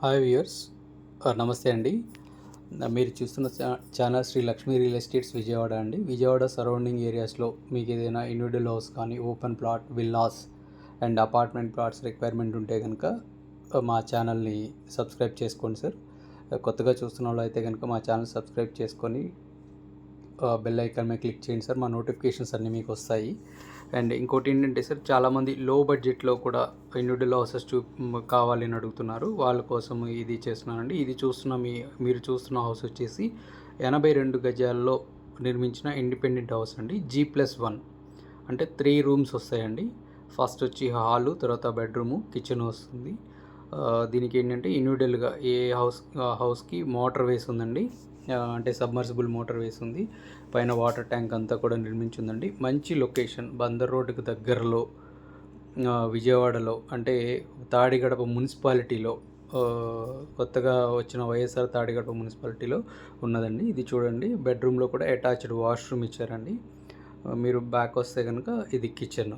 Hi viewers, నమస్తే అండి. మీరు చూస్తున్న channel Shri Lakshmi real estates Vijayawada అండి. విజయవాడ సరౌండింగ్ ఏరియాస్లో మీకు ఏదైనా ఇండివిజువల్ హౌస్ కానీ open plot, villas and apartment plots requirement ఉంటే కనుక మా ఛానల్ని సబ్స్క్రైబ్ చేసుకోండి సార్. కొత్తగా చూస్తున్న వాళ్ళు అయితే కనుక మా ఛానల్ సబ్స్క్రైబ్ చేసుకొని బెల్ ఐకాన్ మీద క్లిక్ చేయండి సార్. మా నోటిఫికేషన్స్ అన్నీ మీకు వస్తాయి. అండ్ ఇంకోటి ఏంటంటే సార్, చాలామంది లో బడ్జెట్లో కూడా ఇండివిజువల్ హౌసెస్ కావాలి అని అడుగుతున్నారు. వాళ్ళ కోసం ఇది చేస్తున్నానండి. ఇది మీరు చూస్తున్న హౌస్ వచ్చేసి 82 గజాల్లో నిర్మించిన ఇండిపెండెంట్ హౌస్ అండి. G+1 అంటే 3 రూమ్స్ వస్తాయండి. ఫస్ట్ వచ్చి హాలు, తర్వాత బెడ్రూము, కిచెన్ వస్తుంది. దీనికి ఏంటంటే ఇండివిజువల్గా హౌస్కి మోటార్ వేసి ఉందండి. అంటే సబ్మర్సిబుల్ మోటార్ వేసి ఉంది. పైన వాటర్ ట్యాంక్ అంతా కూడా నిర్మించిందండి. మంచి లొకేషన్, బందర్ రోడ్డుకు దగ్గరలో, విజయవాడలో, అంటే తాడిగడప మున్సిపాలిటీలో, కొత్తగా వచ్చిన వైఎస్ఆర్ తాడిగడప మున్సిపాలిటీలో ఉన్నదండి. ఇది చూడండి, బెడ్రూమ్లో కూడా అటాచ్డ్ వాష్రూమ్ ఇచ్చారండి. మీరు బ్యాక్ వస్తే కనుక ఇది కిచెన్.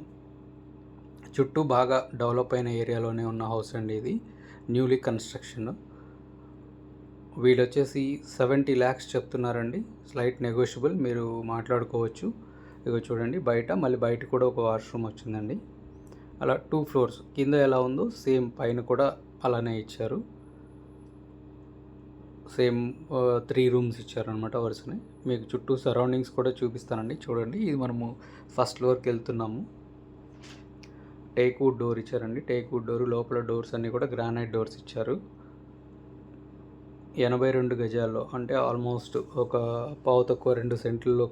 చుట్టూ బాగా డెవలప్ అయిన ఏరియాలోనే ఉన్న హౌస్ అండి. ఇది న్యూలీ కన్స్ట్రక్షన్. వీళ్ళు వచ్చేసి 70 lakhs చెప్తున్నారండి. స్లైట్ నెగోషియబుల్, మీరు మాట్లాడుకోవచ్చు. ఇగో చూడండి, మళ్ళీ బయట కూడా ఒక వాష్రూమ్ వచ్చిందండి. అలా 2 floors, కింద ఎలా ఉందో సేమ్ పైన కూడా అలానే ఇచ్చారు. సేమ్ 3 rooms ఇచ్చారనమాట వరుసనే. మీకు చుట్టూ సరౌండింగ్స్ కూడా చూపిస్తానండి. చూడండి, ఇది మనము ఫస్ట్ ఫ్లోర్కి వెళ్తున్నాము. టేక్ వుడ్ డోర్ ఇచ్చారండి. టేక్ వుడ్ డోర్, లోపల డోర్స్ అన్నీ కూడా గ్రానైట్ డోర్స్ ఇచ్చారు. 82 గజాల్లో, అంటే ఆల్మోస్ట్ ఒక పావు తక్కువ 2 సెంట్లలో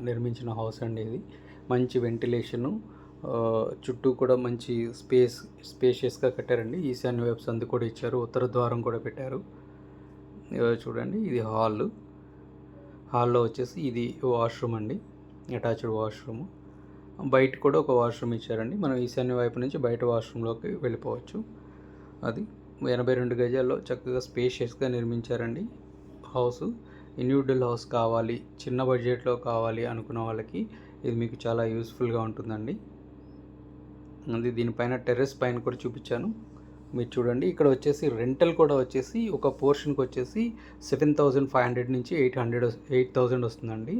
నిర్మించిన హౌస్ అండి ఇది. మంచి వెంటిలేషను, చుట్టూ కూడా మంచి స్పేషియస్గా కట్టారండి. ఈశాన్య వైపు సందు కూడా ఇచ్చారు. ఉత్తర ద్వారం కూడా పెట్టారు. చూడండి, ఇది హాల్లో వచ్చేసి ఇది వాష్రూమ్ అండి, అటాచ్డ్ వాష్రూమ్. బయట కూడా ఒక వాష్రూమ్ ఇచ్చారండి. మనం ఈశాన్య వైపు నుంచి బయట వాష్రూమ్లోకి వెళ్ళిపోవచ్చు. అది 82 గజాల్లో చక్కగా స్పేషియస్గా నిర్మించారండి హౌస్. ఇండివిజువల్ హౌస్ కావాలి, చిన్న బడ్జెట్లో కావాలి అనుకున్న వాళ్ళకి ఇది మీకు చాలా యూస్ఫుల్గా ఉంటుందండి. అది దీనిపైన టెర్రస్ పైన కూడా చూపించాను, మీరు చూడండి. ఇక్కడ వచ్చేసి రెంటల్ కూడా వచ్చేసి ఒక పోర్షన్కి వచ్చేసి 7,500 నుంచి 8,000 వస్తుందండి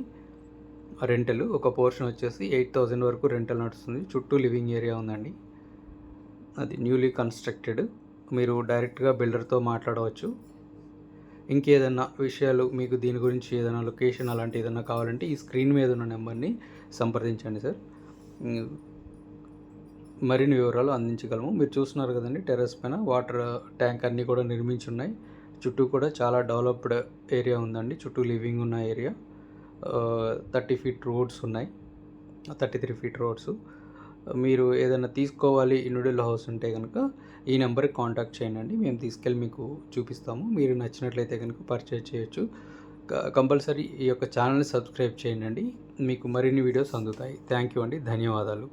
రెంటల్. ఒక పోర్షన్ వచ్చేసి 8,000 వరకు రెంటల్ నడుస్తుంది. చుట్టూ లివింగ్ ఏరియా ఉందండి. అది న్యూలీ కన్స్ట్రక్టెడ్. మీరు డైరెక్ట్గా బిల్డర్తో మాట్లాడవచ్చు. ఇంకేదన్నా విషయాలు మీకు దీని గురించి, ఏదైనా లొకేషన్ అలాంటి ఏదైనా కావాలంటే ఈ స్క్రీన్ మీద ఉన్న నెంబర్ని సంప్రదించండి సార్. మరిన్ని వివరాలు అందించగలము. మీరు చూస్తున్నారు కదండి, టెర్రస్ పైన వాటర్ ట్యాంక్ అన్నీ కూడా నిర్మించి ఉన్నాయి. చుట్టూ కూడా చాలా డెవలప్డ్ ఏరియా ఉందండి. చుట్టూ లివింగ్ ఉన్న ఏరియా. 30 feet రోడ్స్ ఉన్నాయి, 33 feet రోడ్స్. మీరు ఏదైనా తీసుకోవాలి ఇండివిజువల్ హౌస్ ఉంటే కనుక ఈ నెంబర్కి కాంటాక్ట్ చేయండి. మేము తీసుకెళ్ళి మీకు చూపిస్తాము. మీరు నచ్చినట్లయితే కనుక పర్చేజ్ చేయొచ్చు. కంపల్సరీ ఈ యొక్క ఛానల్ని సబ్స్క్రైబ్ చేయండి. మీకు మరిన్ని వీడియోస్ అందుతాయి. థ్యాంక్ యూ అండి, ధన్యవాదాలు.